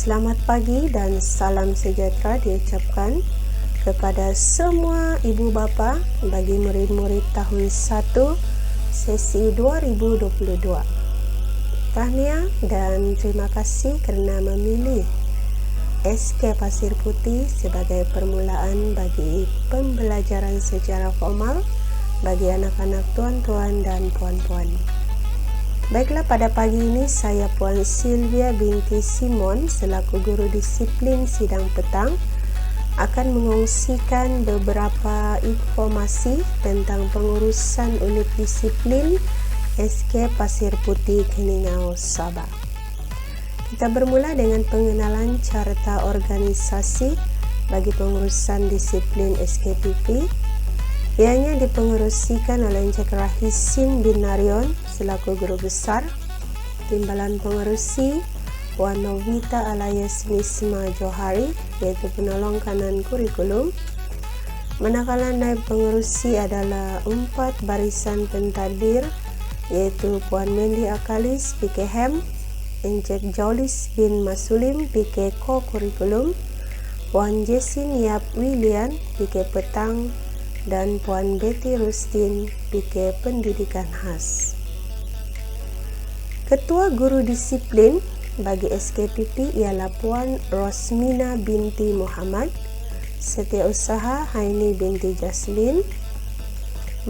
Selamat pagi dan salam sejahtera diucapkan kepada semua ibu bapa bagi murid-murid tahun 1 sesi 2022. Tahniah dan terima kasih kerana memilih SK Pasir Putih sebagai permulaan bagi pembelajaran secara formal bagi anak-anak tuan-tuan dan puan-puan. Baiklah, pada pagi ini saya Puan Sylvia binti Simon selaku guru disiplin sidang petang akan mengongsikan beberapa informasi tentang pengurusan unit disiplin SK Pasir Putih Keningau, Sabah. Kita bermula dengan pengenalan carta organisasi bagi pengurusan disiplin SKPP. Ianya dipengerusikan oleh Encik Rahisin bin Narion selaku guru besar. Timbalan pengerusi Puan Novita alias Nisma Johari iaitu penolong kanan kurikulum. Manakala naib pengerusi adalah 4 barisan pentadbir iaitu Puan Mendi Akalis PKM, Encik Jaulis bin Masulim PK Ko Kurikulum, Puan Jessin Yap Willian PK Petang dan Puan Betty Rustin PK Pendidikan Khas. Ketua Guru Disiplin bagi SKPP ialah Puan Rosmina binti Muhammad, Setiausaha Haini binti Jasmin.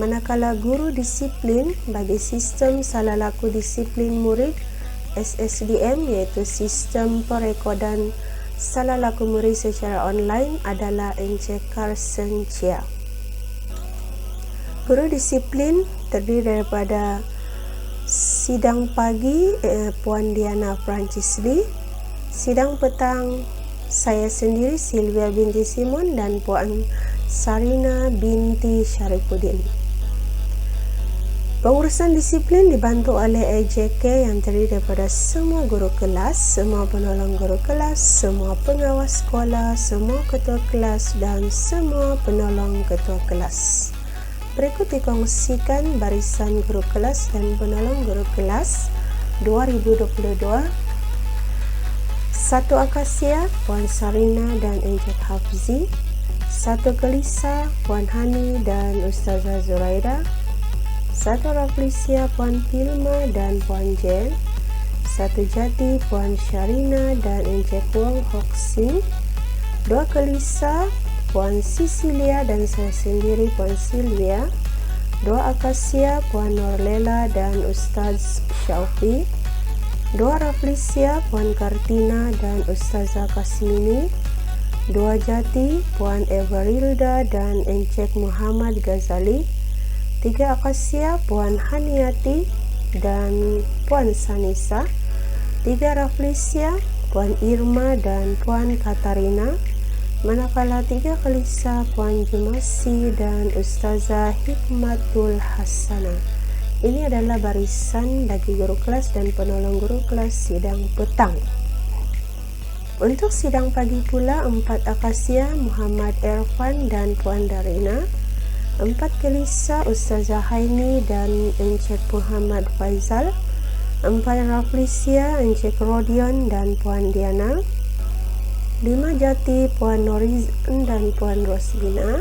Manakala Guru Disiplin bagi Sistem Salalaku Disiplin Murid SSDM iaitu Sistem Perekodan Salalaku Murid secara online adalah Encik Carson Chia. Guru disiplin terdiri daripada sidang pagi Puan Diana Francis Lee, sidang petang saya sendiri Sylvia binti Simon dan Puan Sarina binti Syarifuddin. Pengurusan disiplin dibantu oleh AJK yang terdiri daripada semua guru kelas, semua penolong guru kelas, semua pengawas sekolah, semua ketua kelas dan semua penolong ketua kelas. Berikut dikongsikan barisan guru kelas dan penolong guru kelas 2022. 1 Akasia Puan Sarina dan Encik Hafzi. 1 Kelisa Puan Hani dan Ustazah Zuraida. 1 Raflisia Puan Filma dan Puan Jen. 1 Jati Puan Syarina dan Encik Wong Hoksin. 2 Kelisa Puan Sisilia dan saya sendiri Puan Sylvia. 2 Akasia Puan Norlela dan Ustaz Syaufi. 2 Raflisia Puan Kartina dan Ustazah Kasmini. 2 Jati Puan Everilda dan Encik Muhammad Ghazali. 3 Akasia Puan Haniati dan Puan Sanisa. 3 Raflisia Puan Irma dan Puan Katarina. Manakala 3 Kelisa Puan Jumasi dan Ustazah Hikmatul Hasanah. Ini adalah barisan bagi guru kelas dan penolong guru kelas sidang petang. Untuk sidang pagi pula 4 Akasia Muhammad Irfan dan Puan Darina. 4 Kelisa Ustazah Haini dan Encik Muhammad Faizal. 4 Raflisia Encik Rodion dan Puan Diana. 5 Jati Puan Norizan dan Puan Rosbina.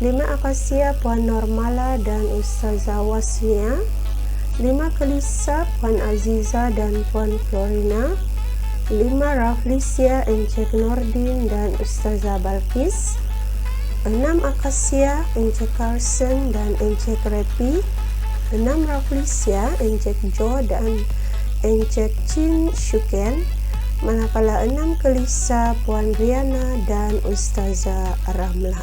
5 Akasia Puan Normala dan Ustazah Wasmia. 5 Kelisa Puan Aziza dan Puan Florina. 5 Raflisia Encik Nordin dan Ustazah Balkis. 6 Akasia Encik Carson dan Encik Repi. 6 Raflisia Encik Jo dan Encik Chin Syuken. Manakala 6 Kelisa Puan Riana dan Ustazah Ramla.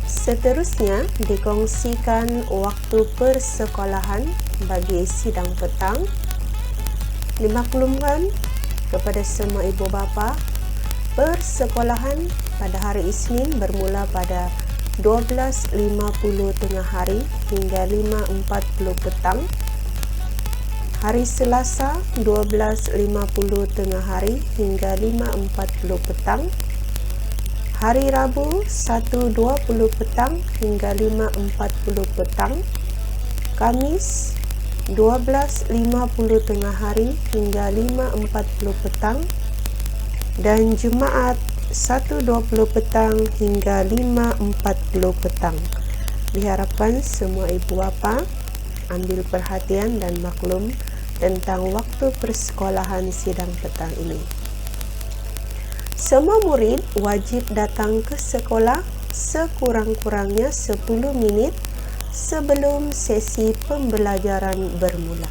Seterusnya dikongsikan waktu persekolahan bagi sidang petang. Dimaklumkan kepada semua ibu bapa, persekolahan pada hari Isnin bermula pada 12.50 tengah hari hingga 5.40 petang. Hari Selasa 12.50 tengah hari hingga 5.40 petang. Hari Rabu 1.20 petang hingga 5.40 petang. Kamis 12.50 tengah hari hingga 5.40 petang. dan Jumaat 1.20 petang hingga 5.40 petang. Diharapkan semua ibu bapa ambil perhatian dan maklum tentang waktu persekolahan sidang petang ini. Semua murid wajib datang ke sekolah sekurang-kurangnya 10 minit sebelum sesi pembelajaran bermula.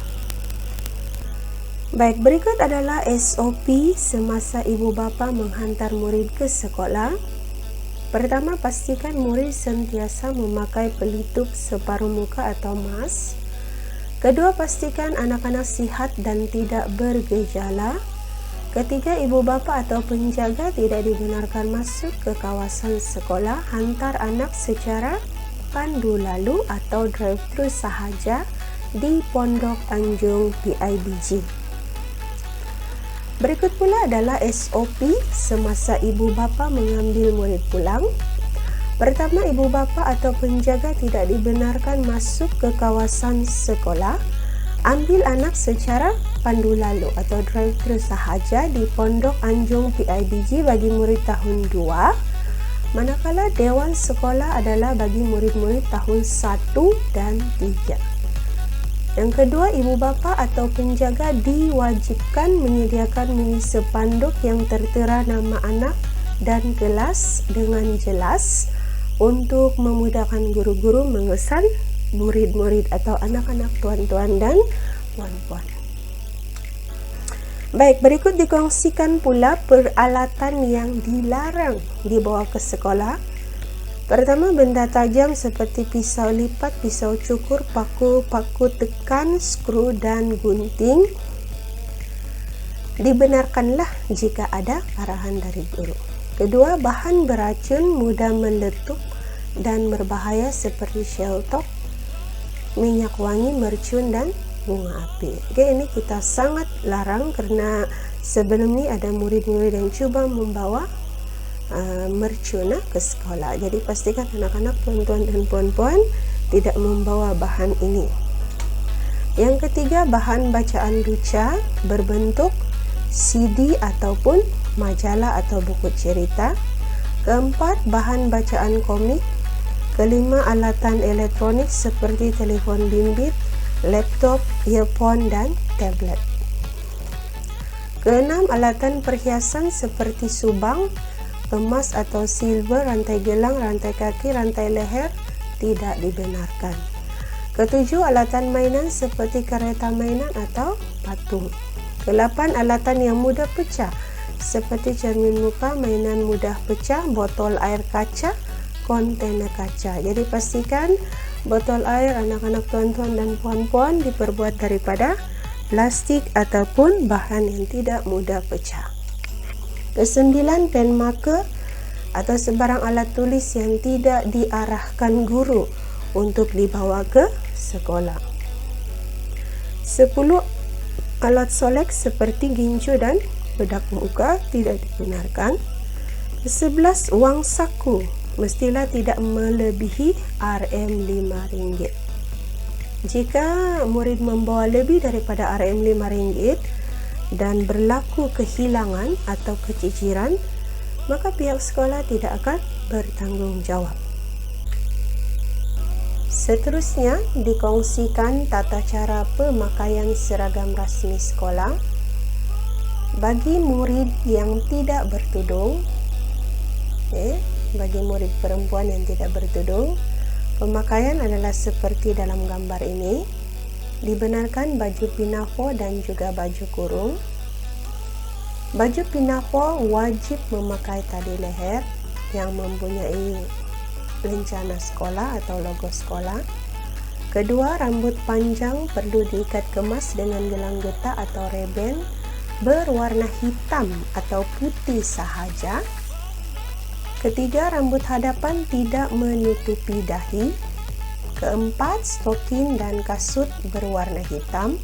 Baik, berikut adalah SOP semasa ibu bapa menghantar murid ke sekolah. Pertama, pastikan murid sentiasa memakai pelitup separuh muka atau mask. Kedua, pastikan anak-anak sihat dan tidak bergejala. Ketiga, ibu bapa atau penjaga tidak dibenarkan masuk ke kawasan sekolah. Hantar anak secara pandu lalu atau drive-thru sahaja di Pondok Anjung PIBG. Berikut pula adalah SOP semasa ibu bapa mengambil murid pulang. Pertama, ibu bapa atau penjaga tidak dibenarkan masuk ke kawasan sekolah. Ambil anak secara pandu lalu atau drive-thru sahaja di Pondok Anjung PIBG bagi murid tahun 2, manakala Dewan Sekolah adalah bagi murid-murid tahun 1 dan 3. Yang kedua, ibu bapa atau penjaga diwajibkan menyediakan mini spanduk yang tertera nama anak dan kelas dengan jelas untuk memudahkan guru-guru mengesan murid-murid atau anak-anak tuan-tuan dan puan-puan. Baik, berikut dikongsikan pula peralatan yang dilarang dibawa ke sekolah. Pertama, benda tajam seperti pisau lipat, pisau cukur, paku tekan, skru dan gunting. Dibenarkanlah jika ada arahan dari guru. Kedua, bahan beracun, mudah meletup dan berbahaya seperti sheltok, minyak wangi, mercun dan bunga api. Oke, ini kita sangat larang karena sebelum ini ada murid-murid yang cuba membawa mercuna ke sekolah. Jadi pastikan anak-anak tuan-tuan dan puan-puan tidak membawa bahan ini. Yang ketiga, bahan bacaan duca berbentuk CD ataupun majalah atau buku cerita. Keempat, bahan bacaan komik. Kelima, alatan elektronik seperti telefon bimbit, laptop, earphone dan tablet. Keenam, alatan perhiasan seperti subang, emas atau silver, rantai gelang, rantai kaki, rantai leher tidak dibenarkan. Ketujuh, alatan mainan seperti kereta mainan atau patung. Kedelapan, alatan yang mudah pecah seperti cermin muka, mainan mudah pecah, botol air kaca, kontainer kaca. Jadi pastikan botol air anak-anak tuan-tuan dan puan-puan diperbuat daripada plastik ataupun bahan yang tidak mudah pecah. Kesembilan, pen marker atau sebarang alat tulis yang tidak diarahkan guru untuk dibawa ke sekolah. 10, alat solek seperti gincu dan bedak muka tidak dibenarkan. 11, wang saku mestilah tidak melebihi Rm5. Jika murid membawa lebih daripada Rm5 dan berlaku kehilangan atau keciciran, maka pihak sekolah tidak akan bertanggung jawab. Seterusnya, dikongsikan tata cara pemakaian seragam rasmi sekolah. Bagi murid yang tidak bertudung, bagi murid perempuan yang tidak bertudung, pemakaian adalah seperti dalam gambar ini. Dibenarkan baju pinafore dan juga baju kurung. Baju pinafore wajib memakai tali leher yang mempunyai lencana sekolah atau logo sekolah. Kedua, rambut panjang perlu diikat kemas dengan gelang getah atau reben berwarna hitam atau putih sahaja. Ketiga, rambut hadapan tidak menutupi dahi. Keempat, stoking dan kasut berwarna hitam.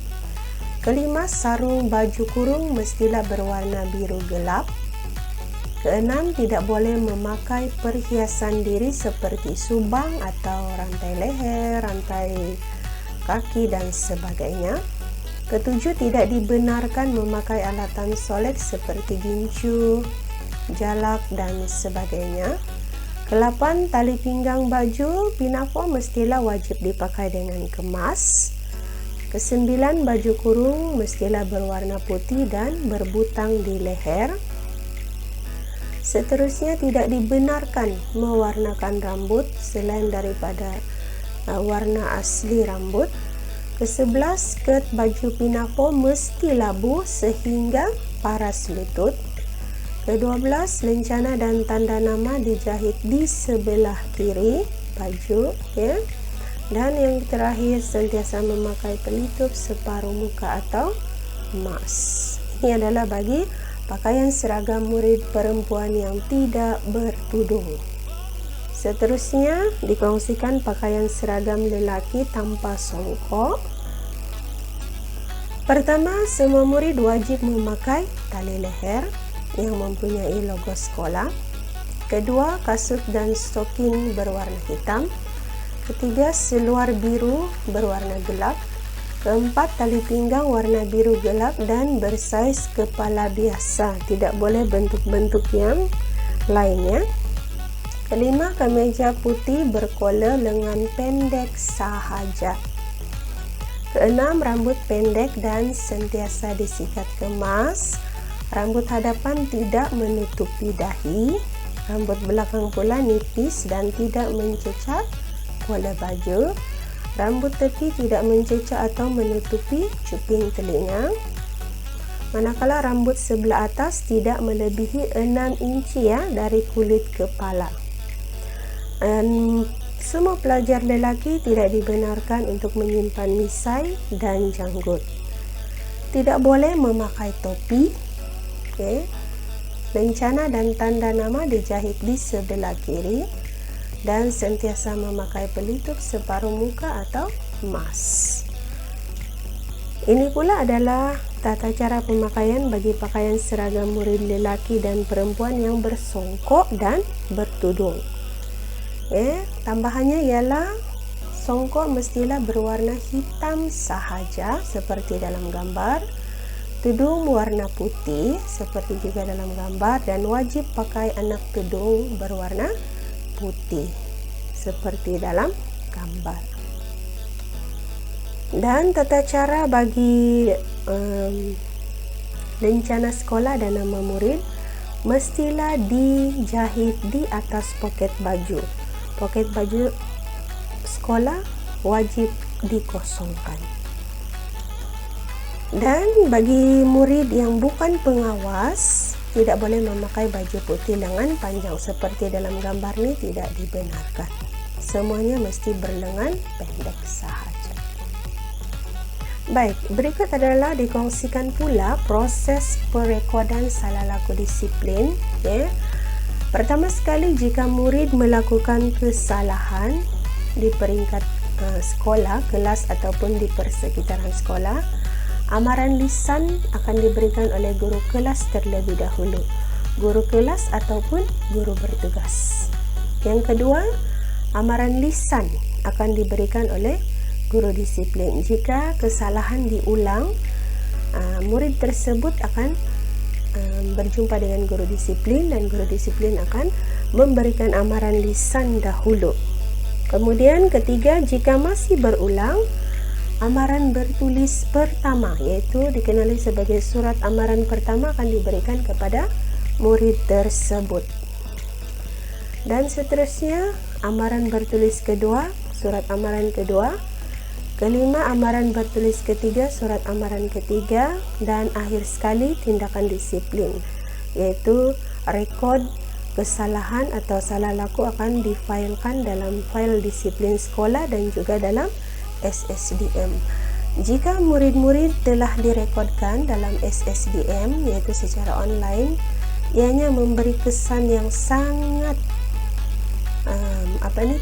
Kelima, sarung baju kurung mestilah berwarna biru gelap. Keenam, tidak boleh memakai perhiasan diri seperti subang atau rantai leher, rantai kaki dan sebagainya. Ketujuh, tidak dibenarkan memakai alatan solek seperti gincu, jalak, dan sebagainya. Ke-8, tali pinggang baju pinafore mestilah wajib dipakai dengan kemas. Ke-9, baju kurung mestilah berwarna putih dan berbutang di leher. Seterusnya, tidak dibenarkan mewarnakan rambut selain daripada warna asli rambut. Ke-11, skirt baju pinafore mesti labu sehingga paras lutut. Ke-12, lencana dan tanda nama dijahit di sebelah kiri baju, ya. Dan yang terakhir, sentiasa memakai pelitup separuh muka atau mask. Ini adalah bagi pakaian seragam murid perempuan yang tidak bertudung. Seterusnya, dikongsikan pakaian seragam lelaki tanpa songkok. Pertama, semua murid wajib memakai tali leher yang mempunyai logo sekolah. Kedua, kasut dan stoking berwarna hitam. Ketiga, seluar biru berwarna gelap. Keempat, tali pinggang warna biru gelap dan bersaiz kepala biasa, tidak boleh bentuk-bentuk yang lainnya. Kelima, kemeja putih berkola lengan pendek sahaja. Keenam, rambut pendek dan sentiasa disikat kemas. Rambut hadapan tidak menutupi dahi. Rambut belakang pula nipis dan tidak mencecah kola baju. Rambut tepi tidak mencecah atau menutupi cuping telinga. Manakala rambut sebelah atas tidak melebihi 6 inci dari kulit kepala. Semua pelajar lelaki tidak dibenarkan untuk menyimpan misai dan janggut. Tidak boleh memakai topi. Lencana dan tanda nama dijahit di sebelah kiri dan sentiasa memakai pelitup separuh muka atau mask. Ini pula adalah tata cara pemakaian bagi pakaian seragam murid lelaki dan perempuan yang bersongkok dan bertudung. Tambahannya ialah songkok mestilah berwarna hitam sahaja seperti dalam gambar. Tudung warna putih seperti juga dalam gambar, dan wajib pakai anak tudung berwarna putih seperti dalam gambar. Dan tata cara bagi lencana sekolah dan nama murid mestilah dijahit di atas poket baju. Poket baju sekolah wajib dikosongkan. Dan bagi murid yang bukan pengawas, tidak boleh memakai baju putih lengan panjang seperti dalam gambar ini, tidak dibenarkan. Semuanya mesti berlengan pendek sahaja. Baik, berikut adalah dikongsikan pula proses perekodan salah laku disiplin. Pertama sekali, jika murid melakukan kesalahan di peringkat sekolah, kelas ataupun di persekitaran sekolah, amaran lisan akan diberikan oleh guru kelas terlebih dahulu, guru kelas ataupun guru bertugas. Yang kedua, amaran lisan akan diberikan oleh guru disiplin. Jika kesalahan diulang, murid tersebut akan berjumpa dengan guru disiplin, dan guru disiplin akan memberikan amaran lisan dahulu. Kemudian ketiga, jika masih berulang, amaran bertulis pertama, yaitu dikenali sebagai surat amaran pertama, akan diberikan kepada murid tersebut. Dan seterusnya, amaran bertulis kedua, surat amaran kedua. Kelima, amaran bertulis ketiga, surat amaran ketiga. Dan akhir sekali, tindakan disiplin, yaitu rekod kesalahan atau salah laku akan difailkan dalam fail disiplin sekolah dan juga dalam SSDM. Jika murid-murid telah direkodkan dalam SSDM, yaitu secara online, ianya memberi kesan yang sangat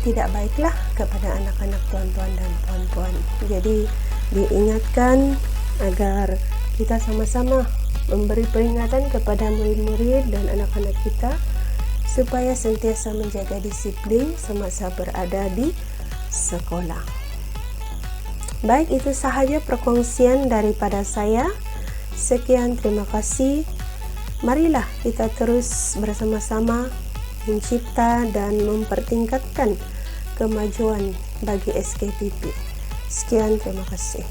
tidak baiklah kepada anak-anak tuan-tuan dan puan-puan. Jadi diingatkan agar kita sama-sama memberi peringatan kepada murid-murid dan anak-anak kita supaya sentiasa menjaga disiplin semasa berada di sekolah. Baik, itu sahaja perkongsian daripada saya. Sekian, terima kasih. Marilah kita terus bersama-sama mencipta dan mempertingkatkan kemajuan bagi SKPP. Sekian, terima kasih.